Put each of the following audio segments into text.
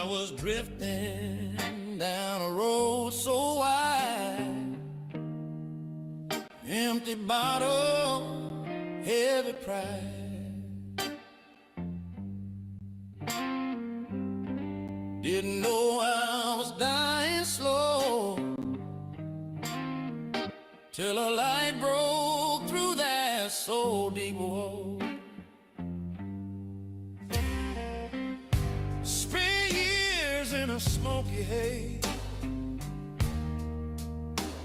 was drifting down a road so wide, empty bottle, heavy pride. Didn't know I was dying slow till a light broke through that so deep woe. Spent years in a smoky haze,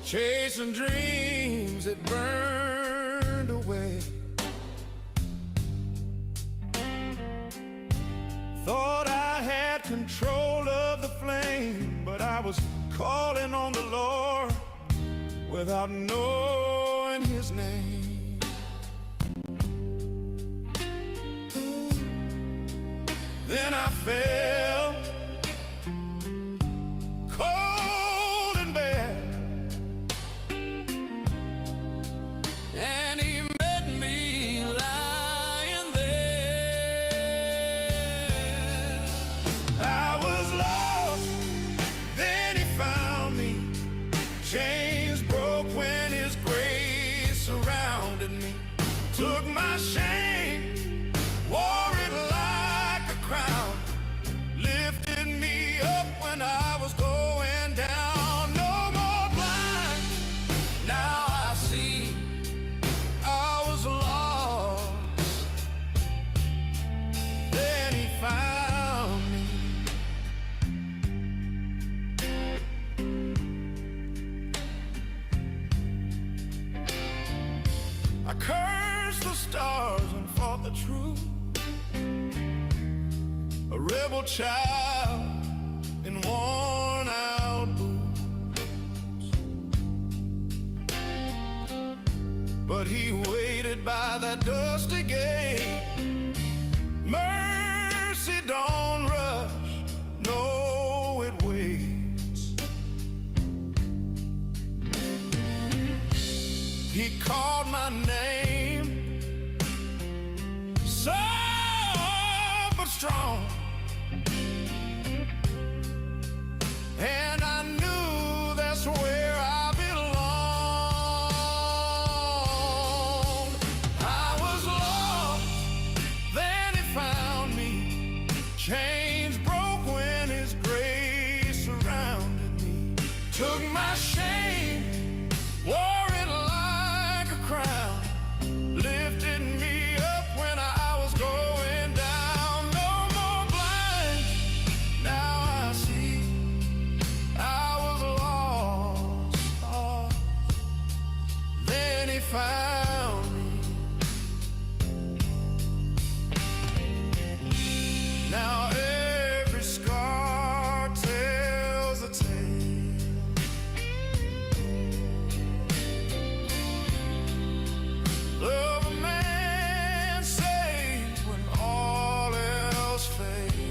chasing dreams that burned away. Thought I had control of the flame, but I was calling on the Lord without knowing His name. Then I fell cold and bare, and He met me lying there. I was lost, then He found me. Chains broke when His grace surrounded me. Took my shame, wore it like a crown, lifted me up when I was going down. No more blind, now I see I was lost. Then He found me. I cursed the stars and fought the truth, a rebel child in worn out boots. But He waited by that dusty gate. Mercy don't rush, no, it waits. He called my name, soft but strong, and I knew that's where I belonged. I was lost, then He found me. Chains broke when His grace surrounded me. Took my shame, wore it like a crown, lifted me up when I was going down. No more blind, now I see I was lost. Then He found me. Now every scar tells a tale of a man saved when all else failed.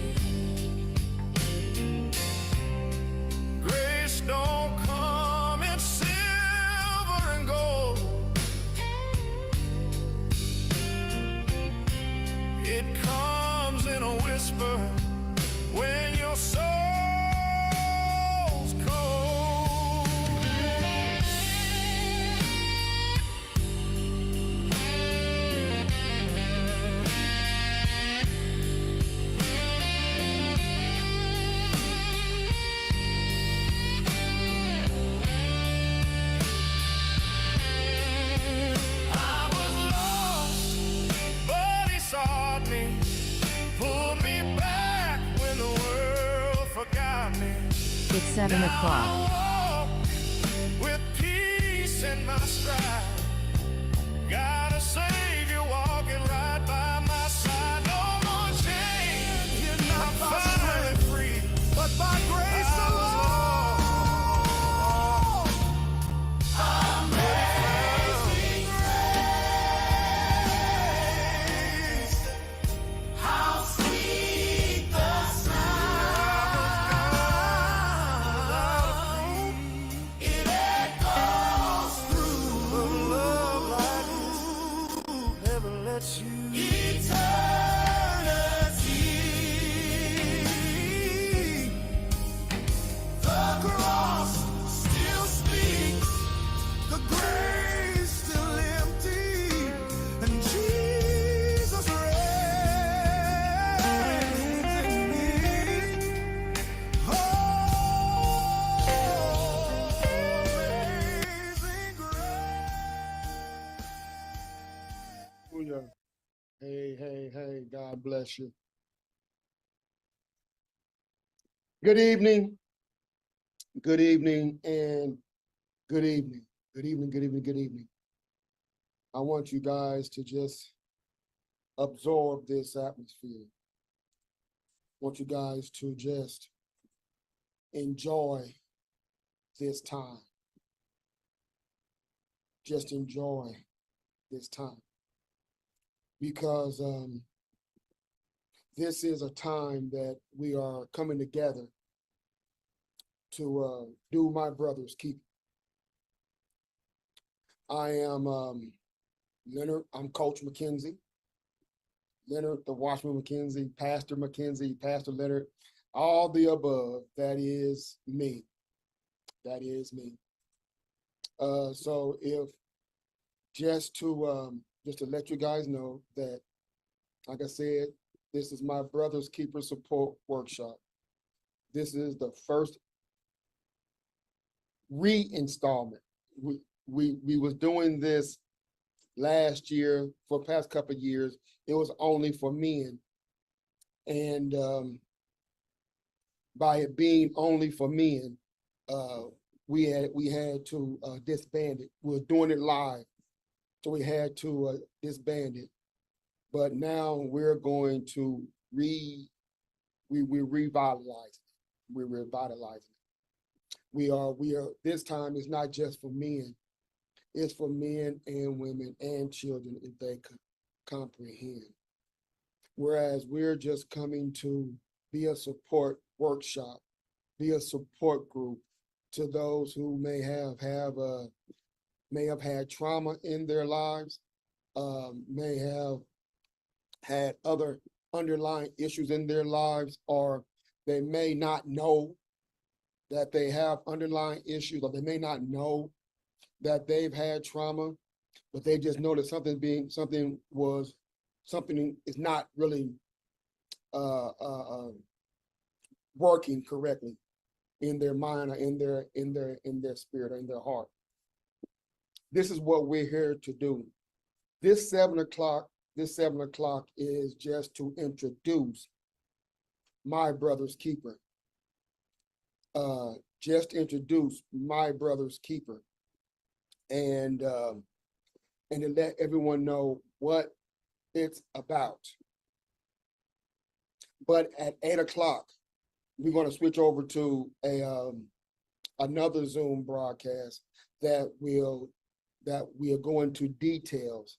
Grace don't come in silver and gold. It comes in a whisper when your soul's cold. I was lost, but He sought me, pulled me back when the world forgot me. It's 7 o'clock. I walk with peace in my stride. Got a Savior walking right by my side. No more chains, I'm finally free, but by grace alone. Amazing grace, how sweet the sound. It echoes through a love like this, never lets you. Eternity. Hallelujah. Hey, hey, hey, God bless you. Good evening, good evening, and good evening. Good evening, good evening, good evening. I want you guys to just absorb this atmosphere. I want you guys to just enjoy this time. Just enjoy this time. Because this is a time that we are coming together to do my brother's keep. I am Leonard, I'm Coach McKenzie. Leonard, the Watchman McKenzie, Pastor McKenzie, Pastor Leonard, all the above. That is me. That is me. So if just to let you guys know that, like I said, this is my brother's keeper support workshop. This is the first re-installment. We was doing this last year for the past couple of years. It was only for men, and by it being only for men, we had to disband it. We were doing it live, so we had to disband it. But now we're going to we're revitalizing it. We're revitalizing it. We are this time is not just for men, it's for men and women and children if they could comprehend. Whereas we're just coming to be a support workshop, be a support group to those who may have had trauma in their lives, may have had other underlying issues in their lives, or they may not know that they have underlying issues, or they may not know that they've had trauma, but they just know that something is not really working correctly in their mind or in their spirit or in their heart. This is what we're here to do. This 7 o'clock is just to introduce my brother's keeper. Just introduce my brother's keeper, and to let everyone know what it's about. But at 8 o'clock, we're going to switch over to another Zoom broadcast that we'll go into details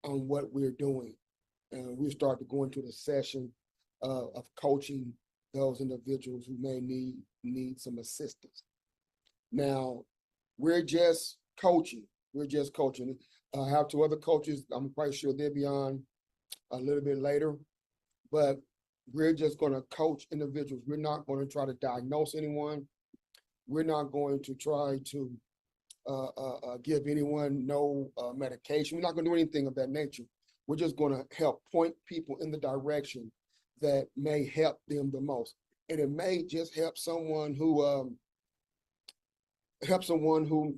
on what we're doing, and we'll start to go into the session of coaching those individuals who may need some assistance. Now, we're just coaching. I have two other coaches. I'm quite sure they'll be on a little bit later, but we're just going to coach individuals. We're not going to try to diagnose anyone. We're not going to try to give anyone no medication. We're not going to do anything of that nature. We're just going to help point people in the direction that may help them the most. And it may just help someone who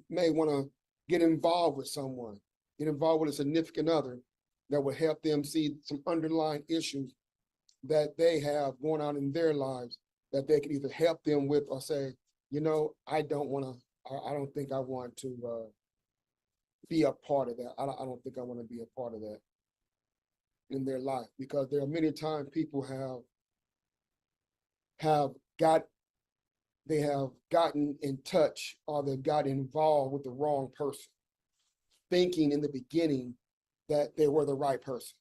may want to get involved with a significant other that will help them see some underlying issues that they have going on in their lives that they can either help them with or say, I don't think I want to be a part of that. I don't think I want to be a part of that in their life, because there are many times people have gotten in touch, or they've got involved with the wrong person, thinking in the beginning that they were the right person.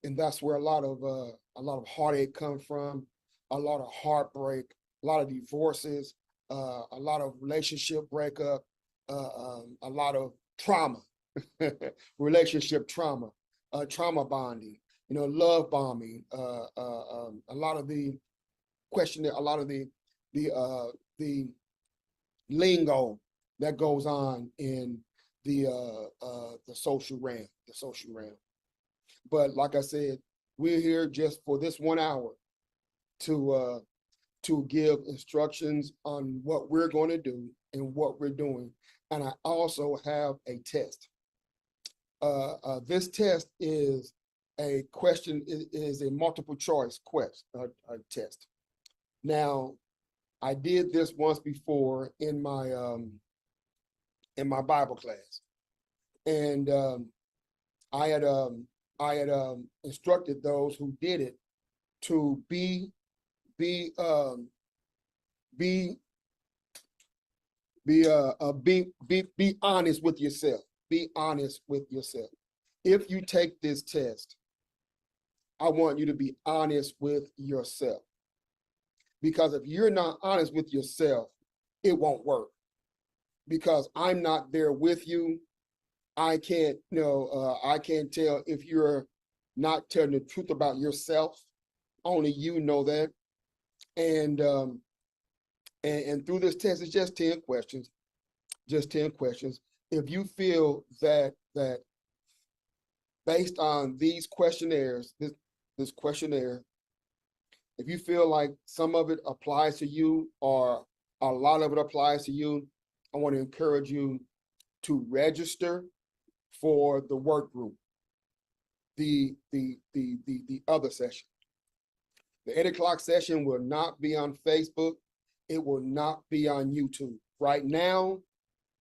And that's where a lot of heartache comes from, a lot of heartbreak, a lot of divorces, a lot of relationship breakup, a lot of trauma, relationship trauma, trauma bonding, love bombing, a lot of the lingo that goes on in the social realm, But like I said, we're here just for this 1 hour to give instructions on what we're going to do and what we're doing. And I also have a test. This test is a question, is a multiple choice test. Now, I did this once before in my Bible class, and I had instructed those who did it to be be honest with yourself. Be honest with yourself. If you take this test, I want you to be honest with yourself. Because if you're not honest with yourself, it won't work. Because I'm not there with you. I can't, I can't tell if you're not telling the truth about yourself. Only you know that. And through this test, it's just 10 questions. Just 10 questions. If you feel that based on these questionnaires, this questionnaire, if you feel like some of it applies to you or a lot of it applies to you, I want to encourage you to register for the work group, the other session. The 8 o'clock session will not be on Facebook. It will not be on YouTube. Right now,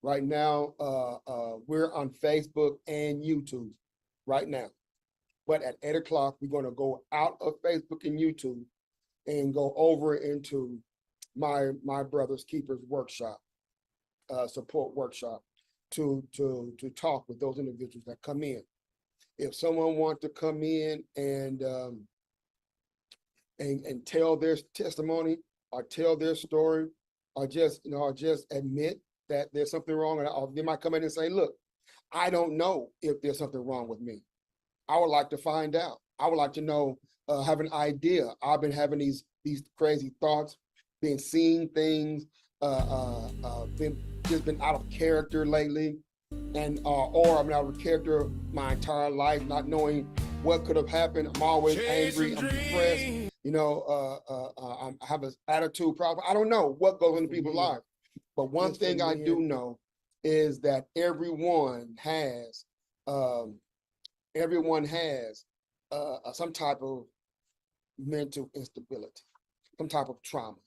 we're on Facebook and YouTube right now. But at 8 o'clock, we're going to go out of Facebook and YouTube and go over into my brother's keepers workshop, support workshop, to talk with those individuals that come in. If someone wants to come in and tell their testimony or tell their story, or just admit that there's something wrong, or they might come in and say, look, I don't know if there's something wrong with me. I would like to find out. I would like to know, have an idea. I've been having these crazy thoughts, been seeing things, been out of character lately, and or I'm out of character my entire life, not knowing what could have happened. I'm always angry, I'm depressed, I have an attitude problem. I don't know what goes into people's lives. But one thing I do know is that everyone has some type of mental instability, some type of trauma.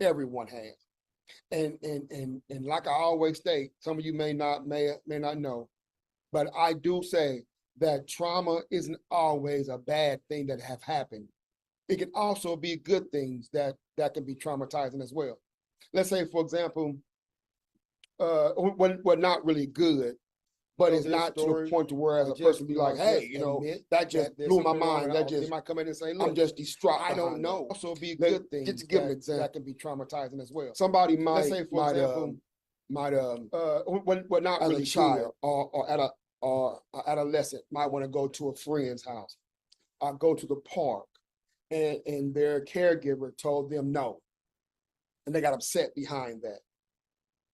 Everyone has. And like I always state, some of you may not know, but I do say that trauma isn't always a bad thing that have happened. It can also be good things that can be traumatizing as well. Let's say, for example, well, not really good, but it's not to the point to where as a person be like, hey, that just blew my mind. That just, they might come in and say, look, I'm just distraught. I don't know. Also be good things. Just to give an example, that can be traumatizing as well. Somebody might, let's say, for example, well, not really a child or at a adolescent might want to go to a friend's house or go to the park, and their caregiver told them no, and they got upset behind that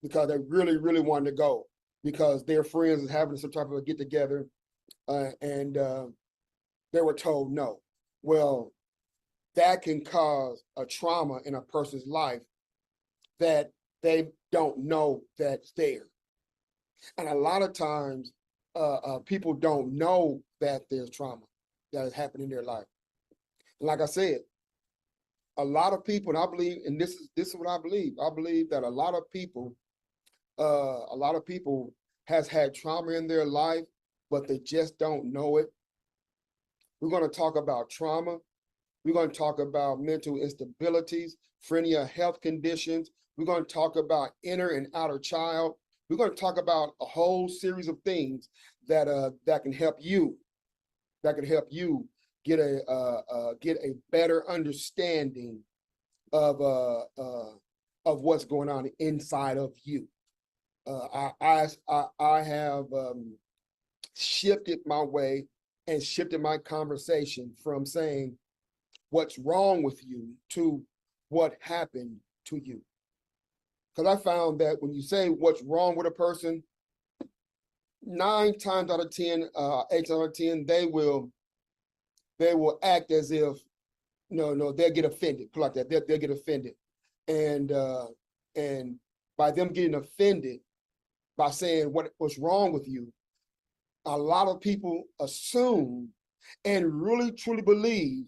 because they really, really wanted to go because their friends is having some type of a get together, and they were told no. Well, that can cause a trauma in a person's life that they don't know that's there. And a lot of times, people don't know that there's trauma that has happened in their life. And like I said, a lot of people, and I believe, and this is what I believe that a lot of people has had trauma in their life, but they just don't know it. We're going to talk about trauma. We're going to talk about mental instabilities, schizophrenia, health conditions. We're going to talk about inner and outer child. We're going to talk about a whole series of things that can help you. That can help you get a better understanding of what's going on inside of you. I have shifted my way and shifted my conversation from saying what's wrong with you to what happened to you. Because I found that when you say what's wrong with a person, 9 times out of 10, 8 times out of 10, they will act as if, no, they'll get offended, like that. They'll get offended. And by them getting offended by saying what's wrong with you, a lot of people assume and really truly believe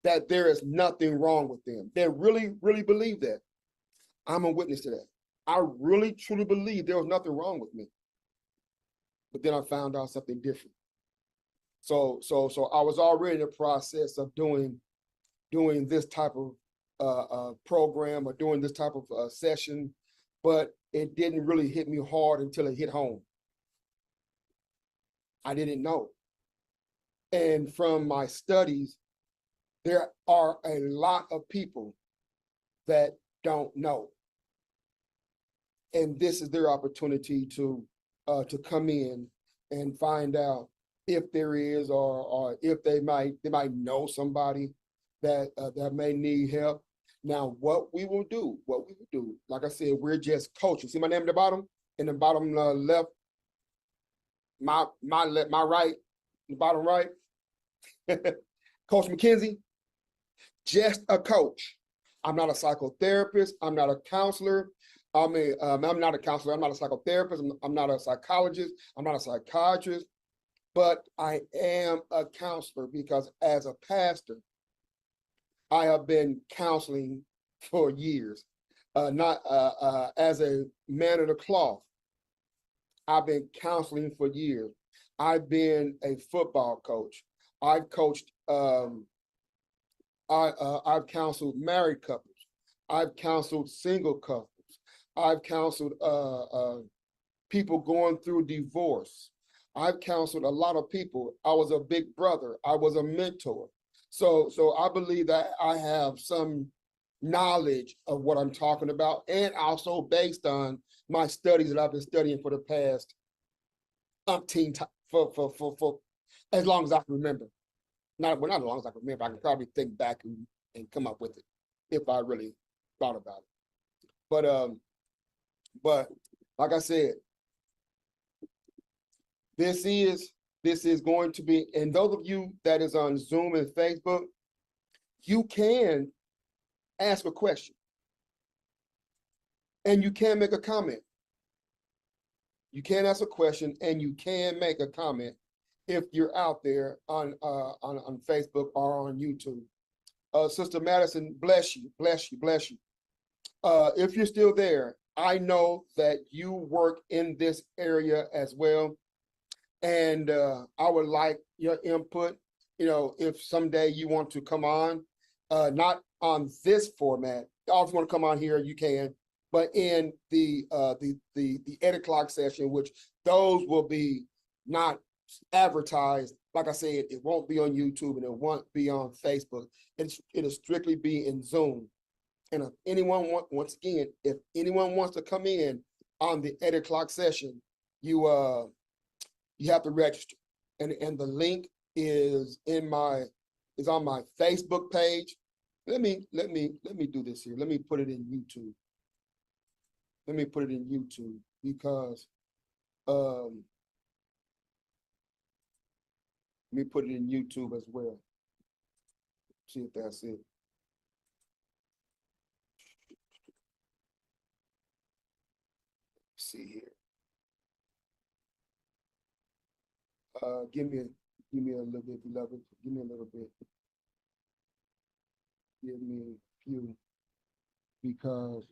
that there is nothing wrong with them. They really, really believe that. I'm a witness to that. I really truly believe there was nothing wrong with me. But then I found out something different. So I was already in the process of doing this type of program or doing this type of session, but it didn't really hit me hard until it hit home. I didn't know. And from my studies, there are a lot of people that don't know. And this is their opportunity to come in and find out if there is, or if they might know somebody that that may need help. Now, what we will do, like I said, we're just coaching. See my name at the bottom? In the bottom left, my right, the bottom right, Coach McKenzie, just a coach. I'm not a psychotherapist. I'm not a counselor. I mean, I'm not a counselor. I'm not a psychotherapist. I'm not a psychologist. I'm not a psychiatrist, but I am a counselor because as a pastor, I have been counseling for years. Not as a man of the cloth. I've been counseling for years. I've been a football coach. I've coached. I've counseled married couples. I've counseled single couples. I've counseled people going through divorce. I've counseled a lot of people. I was a big brother. I was a mentor. So I believe that I have some knowledge of what I'm talking about, and also based on my studies that I've been studying for the past umpteen for as long as I can remember. Not as long as I can remember. I can probably think back and come up with it if I really thought about it. But like I said, this is going to be, and those of you that is on Zoom and Facebook, you can ask a question and you can make a comment. You can ask a question and you can make a comment if you're out there on Facebook or on YouTube. Sister Madison, bless you, bless you, bless you. If you're still there, I know that you work in this area as well. And I would like your input. You know, if someday you want to come on, not on this format, if you want to come on here, you can, but in the 8 o'clock session, which those will be not advertised. Like I said, it won't be on YouTube and it won't be on Facebook. It'll strictly be in Zoom. And if anyone once again, if anyone wants to come in on the 8 o'clock session, you have to register. And the link is on my Facebook page. Let me do this here. Let me put it in YouTube. Let me put it in YouTube because let me put it in YouTube as well. See if that's it. Let's see here. Give me a little bit, beloved. Give me a little bit. Give me a few, because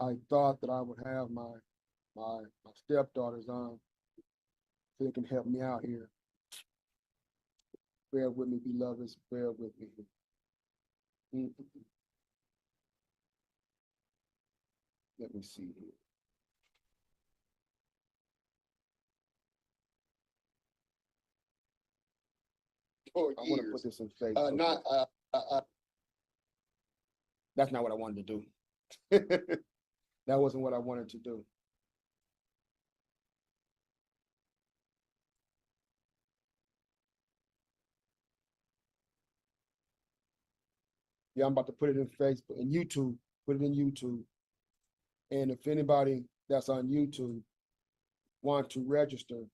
I thought that I would have my stepdaughters on so they can help me out here. Bear with me, beloveds. Bear with me. Let me see here. I want to put this in Facebook. That's not what I wanted to do. That wasn't what I wanted to do. Yeah, I'm about to put it in Facebook and YouTube. Put it in YouTube. And if anybody that's on YouTube want to register,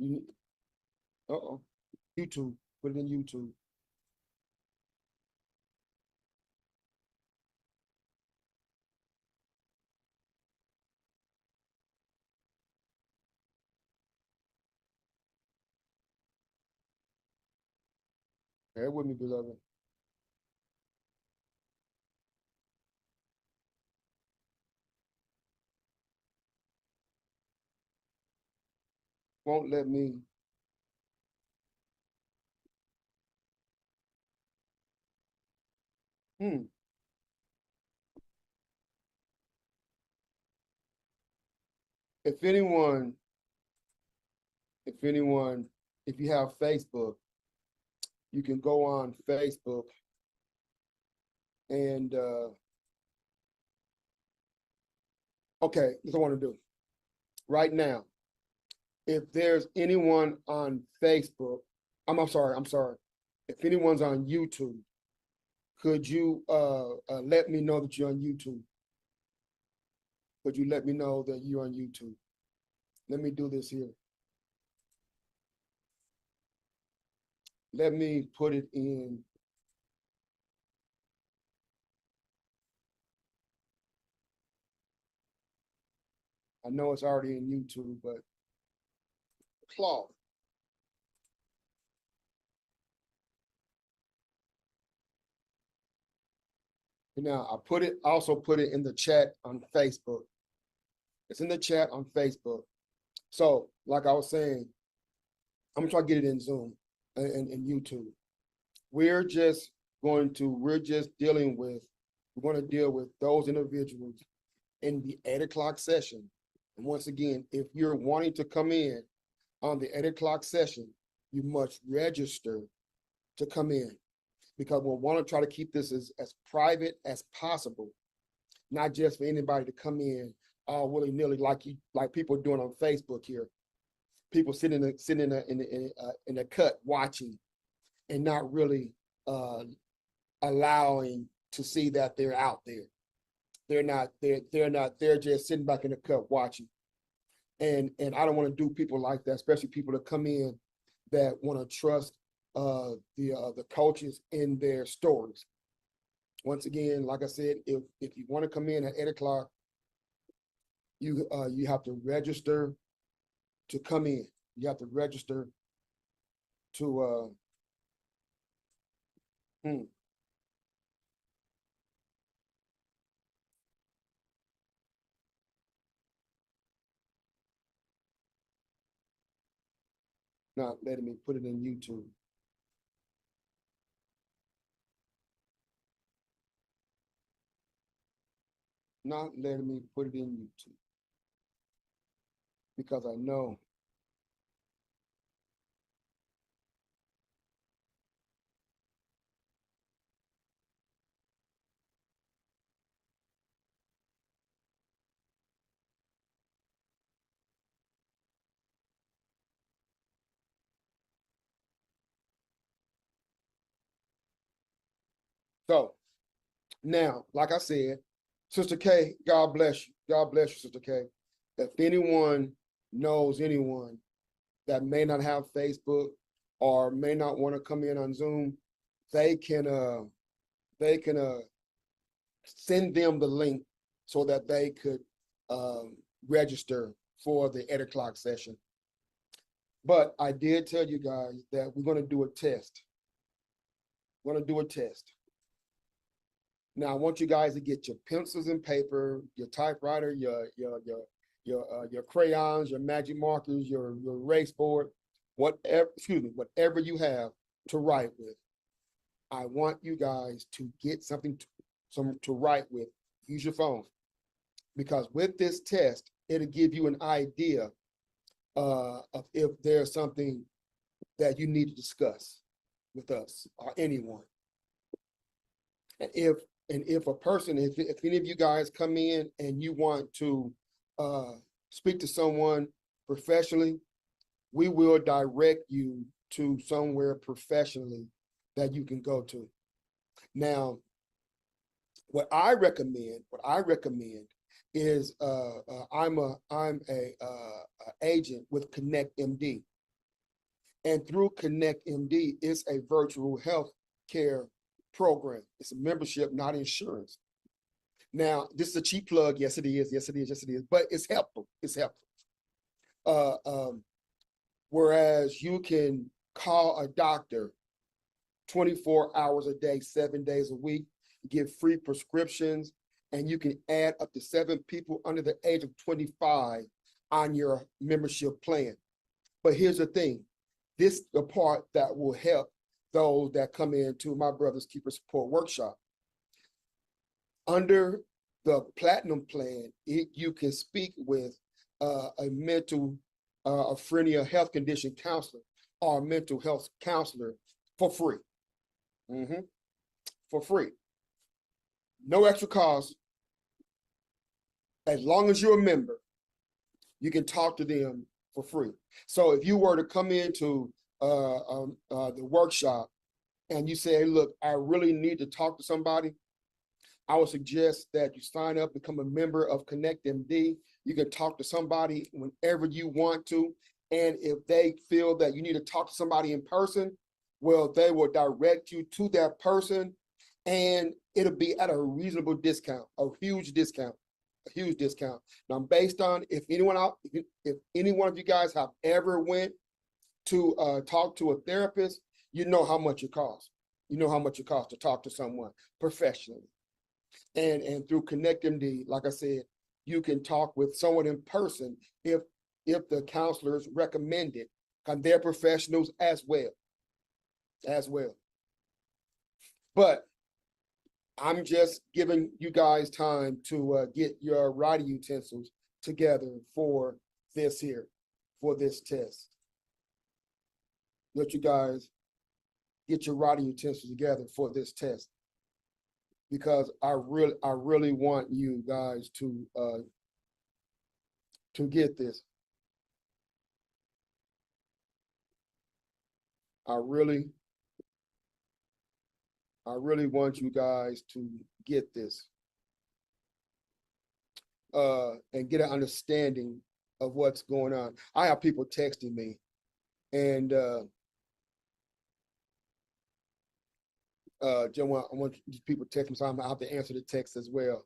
YouTube. Put it in YouTube. Bear with me, beloved. Won't let me. Hmm. If anyone, if anyone, if you have Facebook, you can go on Facebook and okay, that's what I want to do. Right now, if there's anyone on Facebook, I'm sorry. If anyone's on YouTube, could you let me know that you're on YouTube? Could you let me know that you're on YouTube? Let me do this here. Let me put it in. I know it's already in YouTube, but Claude. Now I also put it in the chat on Facebook. It's in the chat on Facebook. So, like I was saying, I'm gonna try to get it in Zoom and YouTube. We're just we're going to deal with those individuals in the 8 o'clock session. And once again, if you're wanting to come in on the 8 o'clock session, you must register to come in because we'll want to try to keep this as private as possible, not just for anybody to come in all willy-nilly like people are doing on Facebook here. People sitting in a cut watching and not really allowing to see that they're out there. They're just sitting back in the cut watching. And I don't want to do people like that, especially people that come in that want to trust the coaches in their stories. Once again, like I said, if you want to come in at 8 o'clock, you have to register to come in. You have to register to not letting me put it in YouTube. Not letting me put it in YouTube because I know so. Now, like I said, Sister K, God bless you. God bless you, Sister K. If anyone knows anyone that may not have Facebook or may not want to come in on Zoom, they can send them the link so that they could register for the 8 o'clock session. But I did tell you guys that we're going to do a test. We're going to do a test. Now I want you guys to get your pencils and paper, your typewriter, your crayons, your magic markers, your erase board, whatever you have to write with. I want you guys to get something to write with. Use your phone, because with this test, it'll give you an idea of if there's something that you need to discuss with us or anyone. And if a person, if any of you guys come in and you want to speak to someone professionally, we will direct you to somewhere professionally that you can go to. Now, what I recommend is I'm a agent with Connect MD, and through Connect MD, it's a virtual health care program. It's a membership, not insurance. Now, this is a cheap plug. Yes, it is. Yes, it is. Yes, it is. But it's helpful. It's helpful. Whereas you can call a doctor 24 hours a day, 7 days a week. You get free prescriptions, and you can add up to 7 people under the age of 25 on your membership plan. But here's the thing, this is the part that will help those that come into my Brother's Keeper Support Workshop. Under the Platinum plan, you can speak with a mental a friendly health condition counselor or a mental health counselor for free. For free. No extra cost. As long as you're a member, you can talk to them for free. So if you were to come into the workshop and you say, look, I really need to talk to somebody, I would suggest that you sign up, become a member of ConnectMD. You can talk to somebody whenever you want to. And if they feel that you need to talk to somebody in person, well, they will direct you to that person, and it'll be at a reasonable discount, a huge discount. Now, based on if any one of you guys have ever went to talk to a therapist, you know how much it costs. You know how much it costs to talk to someone professionally. And through ConnectMD, like I said, you can talk with someone in person if the counselors recommend it, and they're professionals as well. But I'm just giving you guys time to get your writing utensils together for this test. Let you guys get your writing utensils together for this test, because I really want you guys to get this. I really want you guys to get this and get an understanding of what's going on. I have people texting me, and I want these people text me, so I'm gonna have to answer the text as well.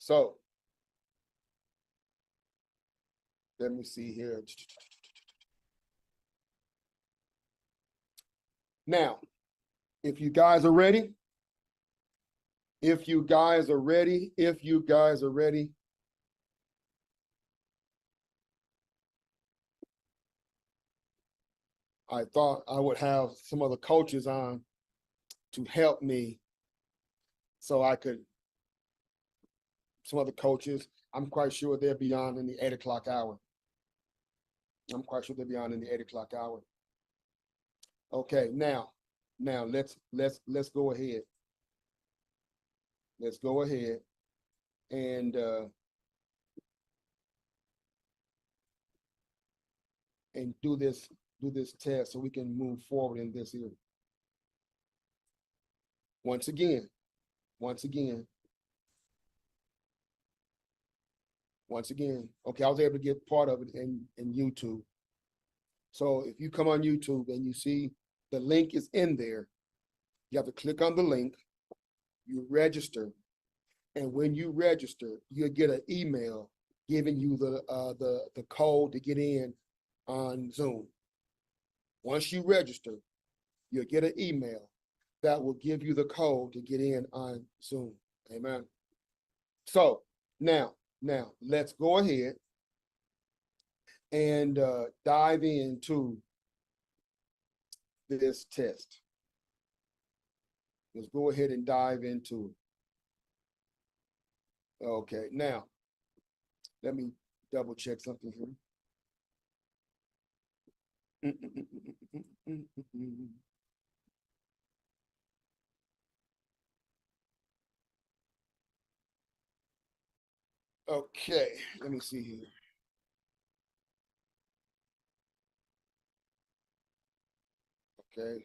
So let me see here. Now, if you guys are ready, I thought I would have some other coaches on to help me, so I could, some other coaches, I'm quite sure they'll be on in the 8 o'clock hour. Okay, now let's go ahead. Let's go ahead and do this test so we can move forward in this here. Once again, okay, I was able to get part of it in YouTube. So if you come on YouTube and you see the link is in there, you have to click on the link, you register, and when you register, you'll get an email giving you the code to get in on Zoom. Once you register, you'll get an email that will give you the code to get in on Zoom. Amen. So now let's go ahead and dive into this test. Let's go ahead and dive into it. Okay, now let me double check something here. Okay, let me see here. Okay.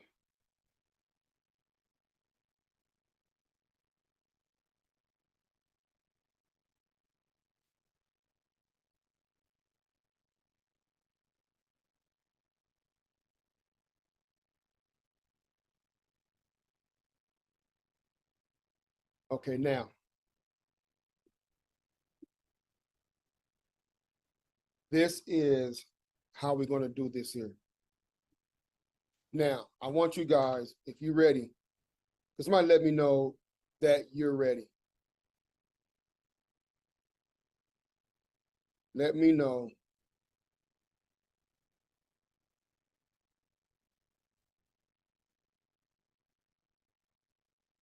Okay, now. This is how we're going to do this here. Now, I want you guys, if you're ready, because somebody let me know that you're ready. Let me know.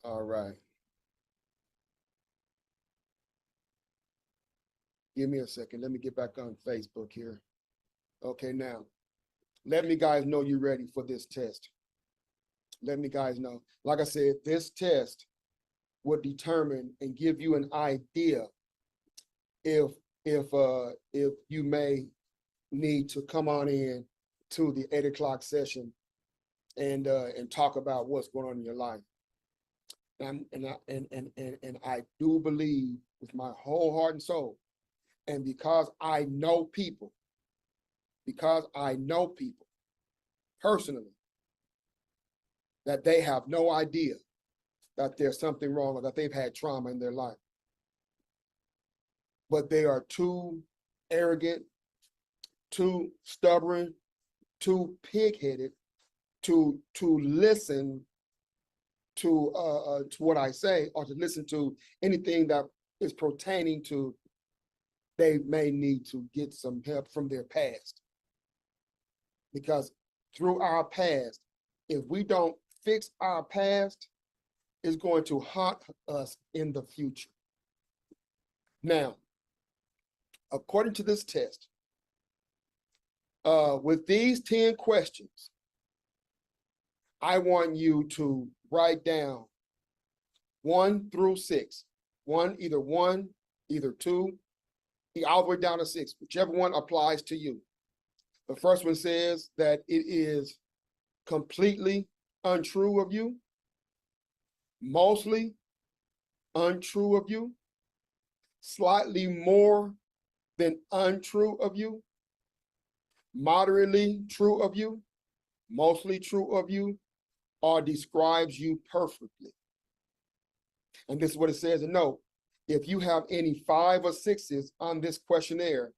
All right. Give me a second. Let me get back on Facebook here. Okay, now, let me guys know you're ready for this test. Let me guys know. Like I said, this test would determine and give you an idea if you may need to come on in to the 8 o'clock session and talk about what's going on in your life. And I do believe with my whole heart and soul, and because I know people personally, that they have no idea that there's something wrong or that they've had trauma in their life. But they are too arrogant, too stubborn, too pig-headed to listen to what I say, or to listen to anything that is pertaining to they may need to get some help from their past. Because through our past, if we don't fix our past, it's going to haunt us in the future. Now, according to this test, with these 10 questions, I want you to write down 1 through 6. One, either 2, all the way down to 6, whichever one applies to you. The first one says that it is completely untrue of you, mostly untrue of you, slightly more than untrue of you, moderately true of you, mostly true of you, or describes you perfectly. And this is what it says. And note, if you have any 5 or 6s on this questionnaire,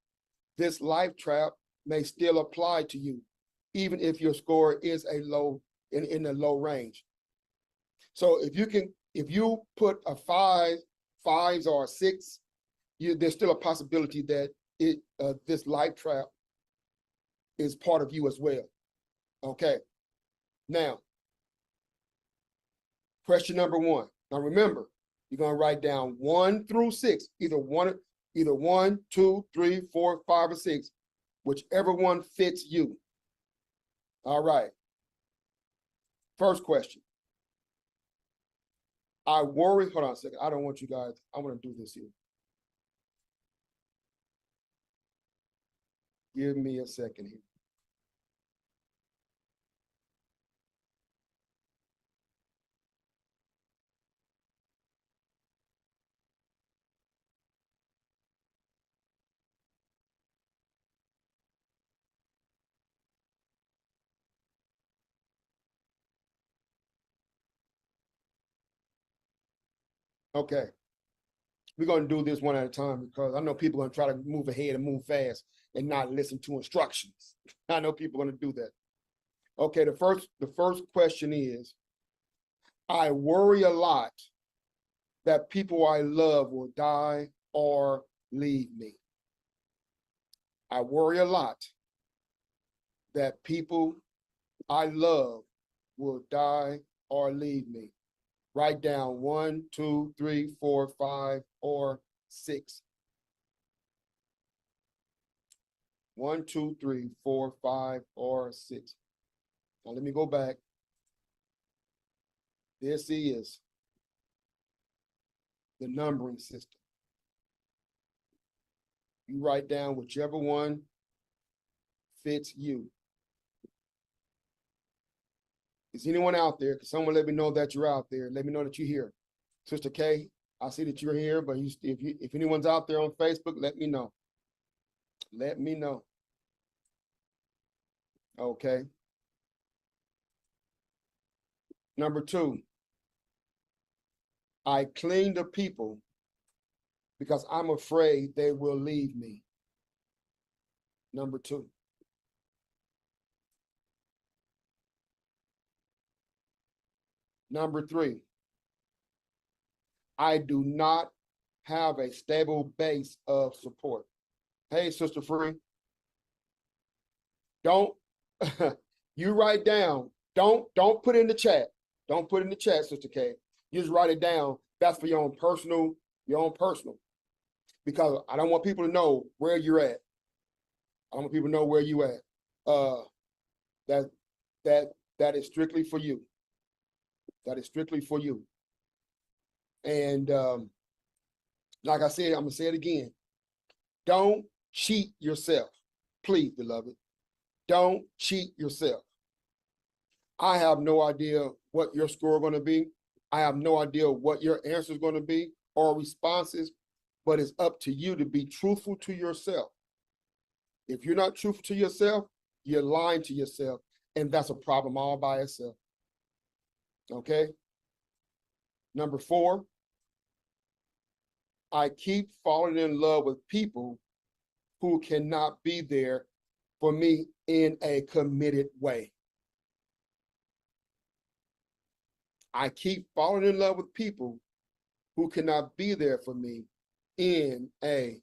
this life trap may still apply to you, even if your score is a low in the low range. So if you put a 5s or a 6, there's still a possibility that this life trap is part of you as well. Okay. Now, question number 1. Now remember, you're going to write down 1 through 6, either 1, 2, 3, 4, 5, or 6, whichever one fits you. All right. First question. I worry, hold on a second. I don't want you guys, I want to do this here. Give me a second here. Okay. We're going to do this one at a time because I know people are going to try to move ahead and move fast and not listen to instructions. I know people are going to do that. Okay, the first question is, I worry a lot that people I love will die or leave me. I worry a lot that people I love will die or leave me. Write down 1, 2, 3, 4, 5, or 6. 1, 2, 3, 4, 5, or 6. Now let me go back. This is the numbering system. You write down whichever one fits you. Is anyone out there? Can someone let me know that you're out there? Let me know that you're here. Sister K, I see that you're here, but if anyone's out there on Facebook, let me know. Let me know. Okay. Number 2. I cling to people because I'm afraid they will leave me. Number two. Number three, I do not have a stable base of support. Hey, Sister Free, don't you write down. Don't put in the chat. Don't put in the chat, Sister K. You just write it down. That's for your own personal, because I don't want people to know where you're at. I don't want people to know where you at. That that is strictly for you. That is strictly for you. And like I said, I'm gonna say it again. Don't cheat yourself. Please, beloved. Don't cheat yourself. I have no idea what your score is going to be. I have no idea what your answer is going to be or responses, but it's up to you to be truthful to yourself. If you're not truthful to yourself, you're lying to yourself, and that's a problem all by itself. Okay? Number four, I keep falling in love with people who cannot be there for me in a committed way. I keep falling in love with people who cannot be there for me in a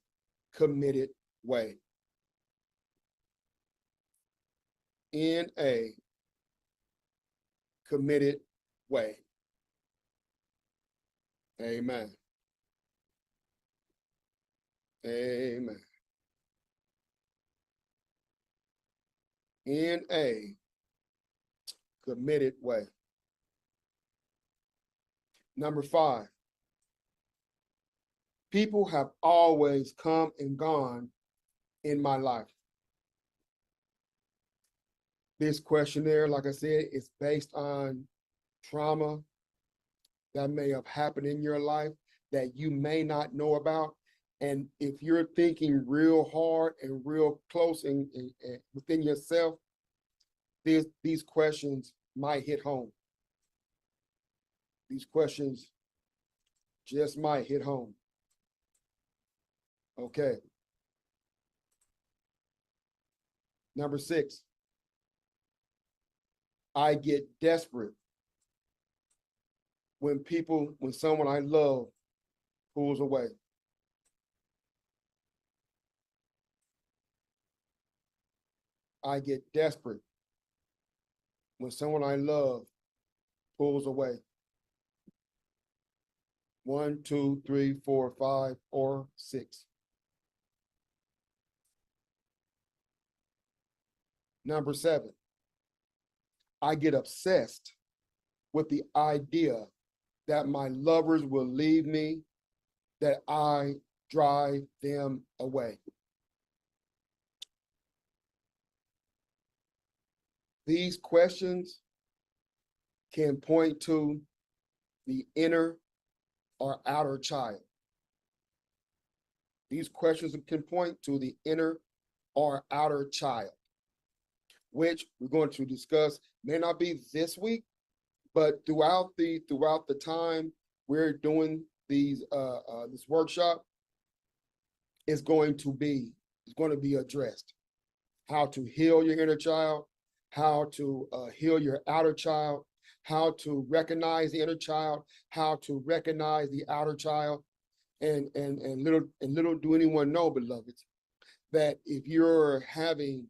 committed way. In a committed way. Amen. Amen. In a committed way. Number five, people have always come and gone in my life. This questionnaire, like I said, is based on trauma that may have happened in your life that you may not know about. And if you're thinking real hard and real close and within yourself, these questions might hit home. These questions just might hit home. Okay. Number six, I get desperate when someone I love pulls away. I get desperate when someone I love pulls away. 1, 2, 3, 4, 5, or 6. Number 7, I get obsessed with the idea that my lovers will leave me, that I drive them away. These questions can point to the inner or outer child. These questions can point to the inner or outer child, which we're going to discuss. May not be this week, but throughout the time we're doing these this workshop, is going to be addressed. How to heal your inner child, how to heal your outer child, how to recognize the inner child, how to recognize the outer child, and little do anyone know, beloveds, that if you're having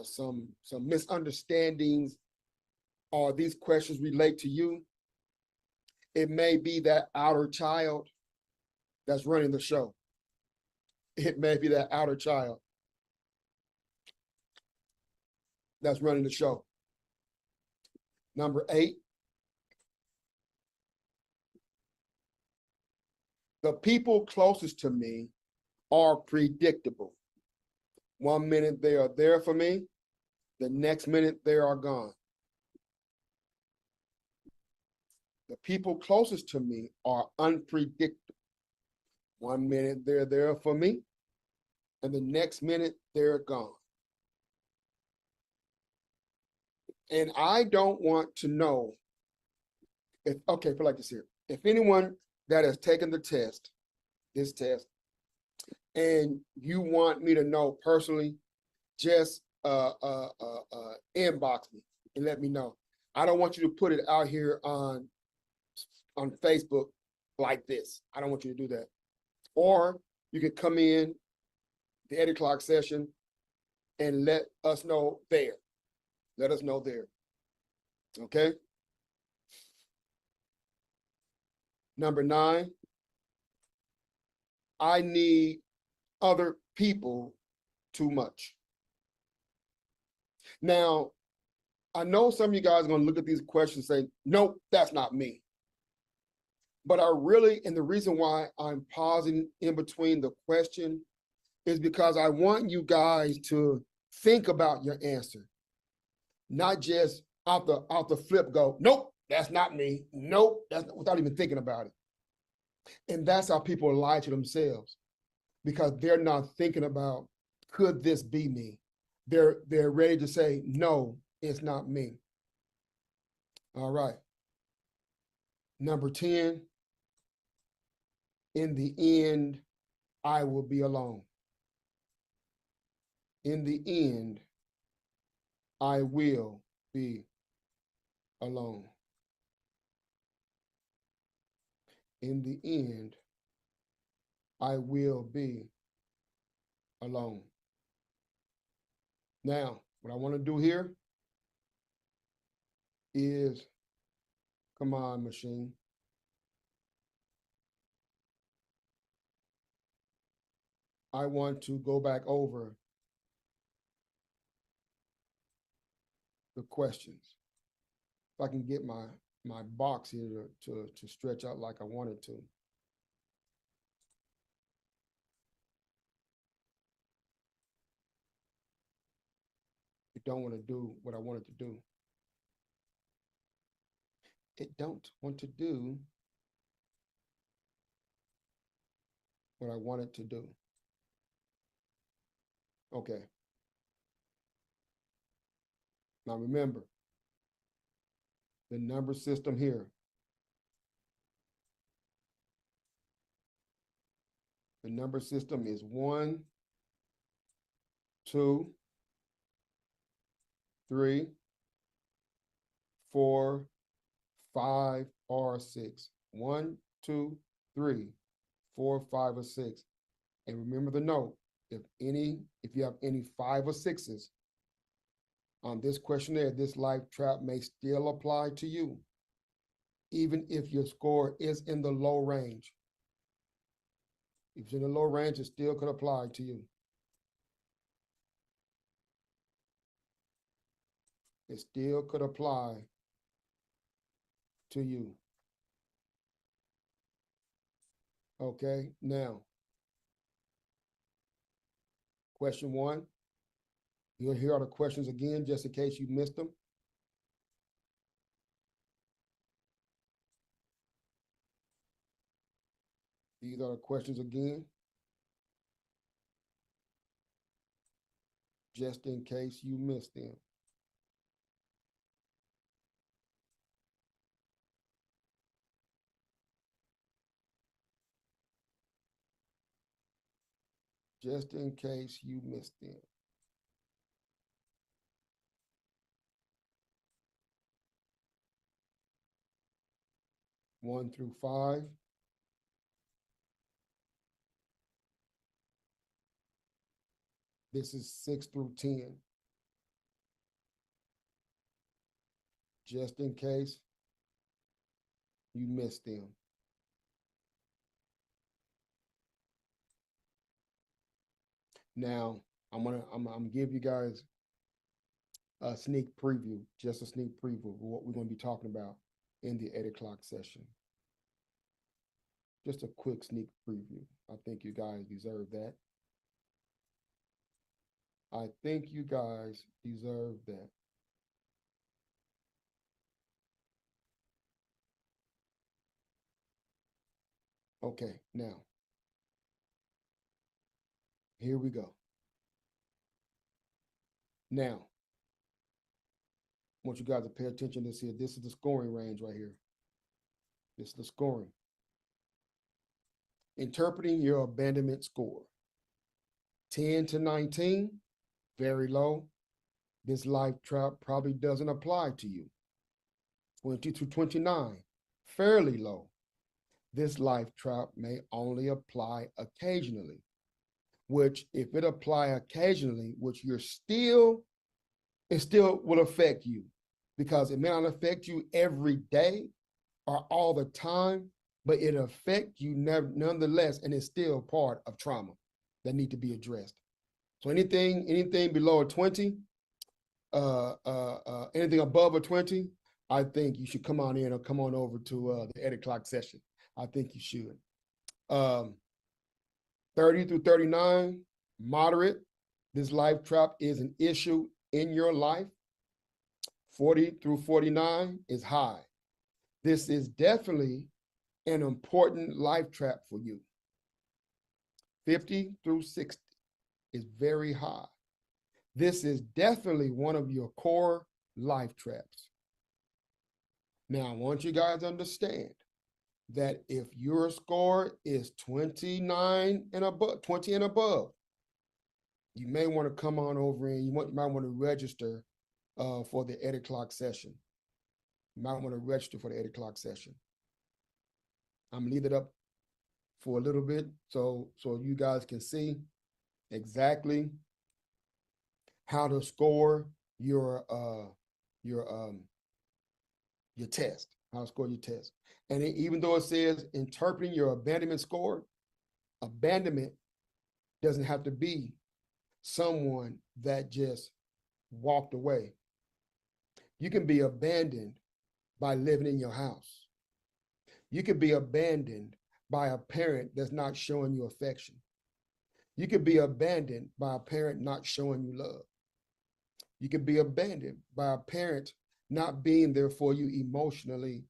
some misunderstandings or these questions relate to you, it may be that outer child that's running the show. It may be that outer child that's running the show. Number 8, the people closest to me are predictable. 1 minute they are there for me, the next minute they are gone. The people closest to me are unpredictable. 1 minute they're there for me, and the next minute they're gone. And I don't want to know Okay, feel like this here. If anyone that has taken the test, this test, and you want me to know personally, just inbox me and let me know. I don't want you to put it out here on Facebook like this. I don't want you to do that. Or you can come in the 8 o'clock session and let us know there. Let us know there. Okay. Number 9, I need other people too much. Now, I know some of you guys are going to look at these questions and say, nope, that's not me. But I really, and the reason why I'm pausing in between the question is because I want you guys to think about your answer, not just out the flip go, nope, that's not me. Nope, that's without even thinking about it. And that's how people lie to themselves, because they're not thinking about, could this be me? They're ready to say, no, it's not me. All right. Number 10, in the end, I will be alone. In the end, I will be alone. In the end, I will be alone. Now, what I want to do here is, come on, machine. I want to go back over the questions. If I can get my box here to stretch out like I wanted to. It don't want to do what I want it to do. It don't want to do what I want it to do. Okay. Now remember, the number system here. The number system is 1, 2, 3, 4, 5, or 6. 1, 2, 3, 4, 5, or 6. And remember the note, if you have any 5 or 6s on this questionnaire, this life trap may still apply to you, even if your score is in the low range. If it's in the low range, it still could apply to you. It still could apply to you. Okay, now, question 1. You'll hear all the questions again, just in case you missed them. These are the questions again, just in case you missed them. Just in case you missed them. One through 5. This is 6 through 10. Just in case you missed them. Now, I'm gonna give you guys a sneak preview, just a sneak preview of what we're gonna be talking about in the 8 o'clock session. Just a quick sneak preview. I think you guys deserve that. I think you guys deserve that. Okay, now, here we go. Now, I want you guys to pay attention to this here. This is the scoring range right here. This is the scoring. Interpreting your abandonment score. 10 to 19, very low. This life trap probably doesn't apply to you. 20 to 29, fairly low. This life trap may only apply occasionally, which if it apply occasionally, which it still will affect you, because it may not affect you every day or all the time, but it affect you nonetheless, and it's still part of trauma that need to be addressed. So anything below a 20, anything above a 20, I think you should come on in or come on over to the 8 o'clock session. I think you should. 30 through 39, moderate. This life trap is an issue in your life. 40 through 49 is high. This is definitely an important life trap for you. 50 through 60 is very high. This is definitely one of your core life traps. Now, I want you guys to understand that if your score is 29 and above, 20 and above, you may want to come on over and you might want to register for the 8 o'clock session. You might want to register for the 8 o'clock session. I'm gonna leave it up for a little bit so you guys can see exactly how to score your test, how to score your test. And even though it says interpreting your abandonment score, abandonment doesn't have to be someone that just walked away. You can be abandoned by living in your house. You could be abandoned by a parent that's not showing you affection. You could be abandoned by a parent not showing you love. You could be abandoned by a parent not being there for you emotionally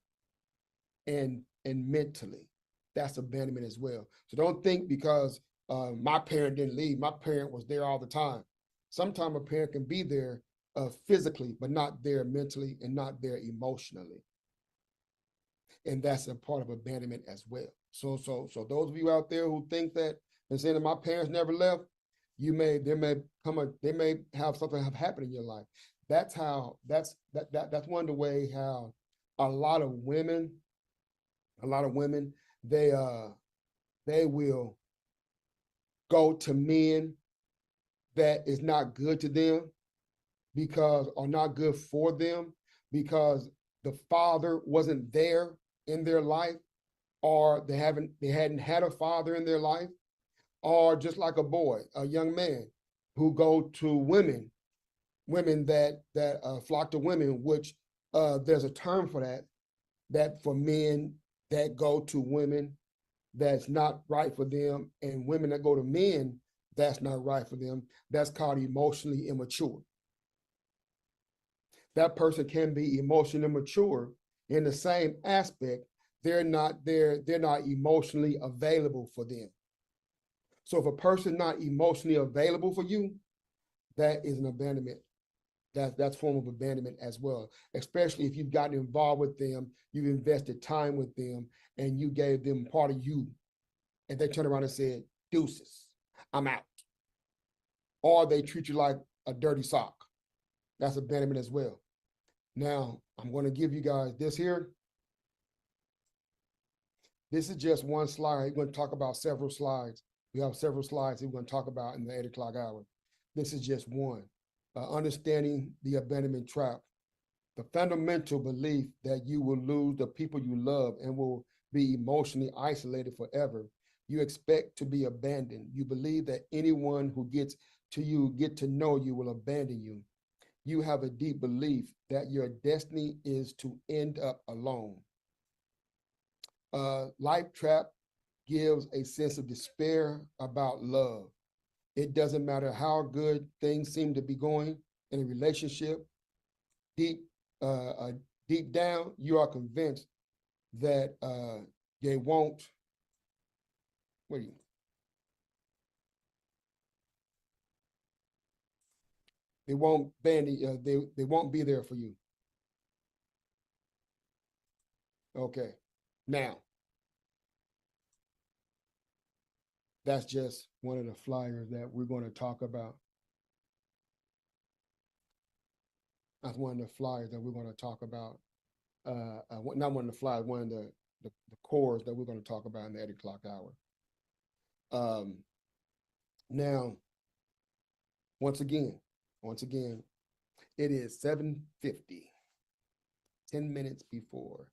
and mentally. That's abandonment as well. So don't think because my parent didn't leave, my parent was there all the time. Sometimes a parent can be there physically, but not there mentally and not there emotionally. And that's a part of abandonment as well. So those of you out there who think that and saying that my parents never left, they may have something have happened in your life. That's one of the way how a lot of women, they will go to men that is not good to them because, or not good for them because the father wasn't there in their life, or they hadn't had a father in their life, or just like a boy, a young man who go to women that flock to women, which there's a term for that for men that go to women that's not right for them, and women that go to men that's not right for them, that's called emotionally immature. That person can be emotionally immature in the same aspect. They're not emotionally available for them. So if a person not emotionally available for you, that is an abandonment. That's form of abandonment as well, especially if you've gotten involved with them, you've invested time with them, and you gave them part of you, and they turn around and said, deuces, I'm out. Or they treat you like a dirty sock. That's abandonment as well. Now, I'm going to give you guys this here. This is just one slide. We're going to talk about several slides. We have several slides that we're going to talk about in the 8 o'clock hour. This is just one. Understanding the abandonment trap. The fundamental belief that you will lose the people you love and will be emotionally isolated forever. You expect to be abandoned. You believe that anyone who gets to know you will abandon you. You have a deep belief that your destiny is to end up alone. Life trap gives a sense of despair about love. It doesn't matter how good things seem to be going in a relationship. Deep down, you are convinced that they won't. What are you? They won't they won't be there for you. Okay. Now, that's just one of the flyers that we're going to talk about. That's one of the flyers that we're going to talk about. Not one of the flyers, one of the cores that we're going to talk about in the 8 o'clock hour. Now, once again, it is 7:50, 10 minutes before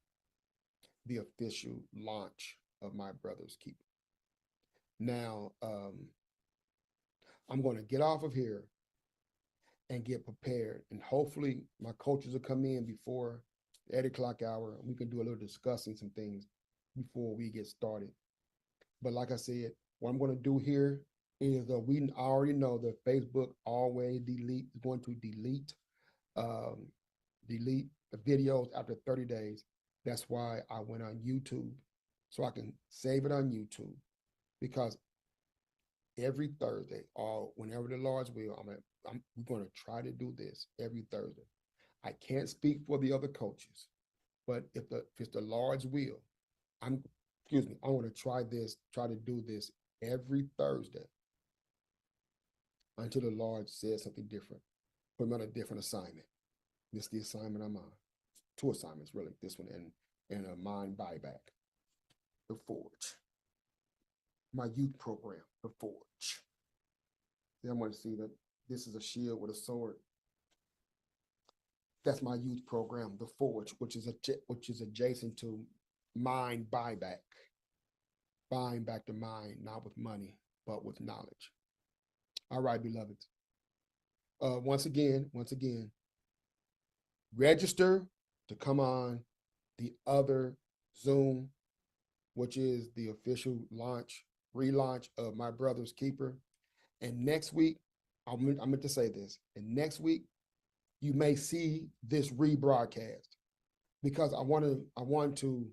the official launch of My Brother's Keeper. Now, I'm going to get off of here and get prepared. And hopefully my coaches will come in before the 8 o'clock hour. And we can do a little discussing some things before we get started. But like I said, what I'm going to do here is we already know that Facebook always is going to delete the videos after 30 days. That's why I went on YouTube, so I can save it on YouTube, because every Thursday, or whenever the Lord's will, we're going to try to do this every Thursday. I can't speak for the other coaches, but if it's the Lord's will, I want to try to do this every Thursday until the Lord says something different. Put me on a different assignment. This is the assignment I'm on. 2 assignments, really. This one and a mind buyback. The Forge. My youth program, The Forge. Then I want to see that this is a shield with a sword. That's my youth program, The Forge, which is adjacent to mind buyback. Buying back the mind, not with money, but with knowledge. All right, beloved. Once again, register to come on the other Zoom, which is the official relaunch of My Brother's Keeper. And next week, I meant to say this, and next week, you may see this rebroadcast, because I want to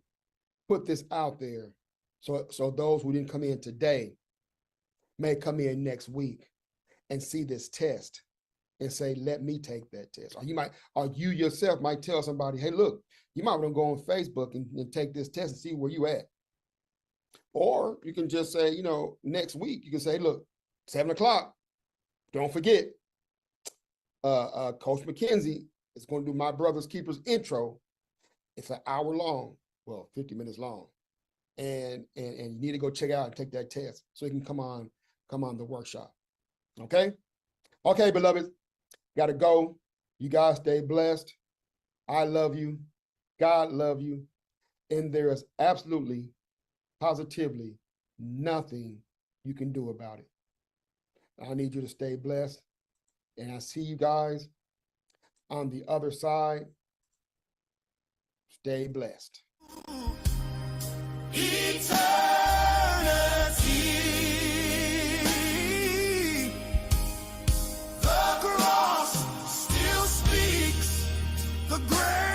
put this out there so those who didn't come in today may come in next week and see this test and say, let me take that test. Or you yourself might tell somebody, hey, look, you might want to go on Facebook and take this test and see where you at. Or you can just say, next week, you can say, look, 7 o'clock, don't forget, Coach McKenzie is going to do My Brother's Keeper's intro. It's an hour long, well, 50 minutes long. And you need to go check it out and take that test so you can come on the workshop. Okay? Okay, beloved. Gotta go. You guys stay blessed. I love you. God love you. And there is absolutely, positively nothing you can do about it. I need you to stay blessed. And I see you guys on the other side. Stay blessed. Eternity, the cross still speaks, the grave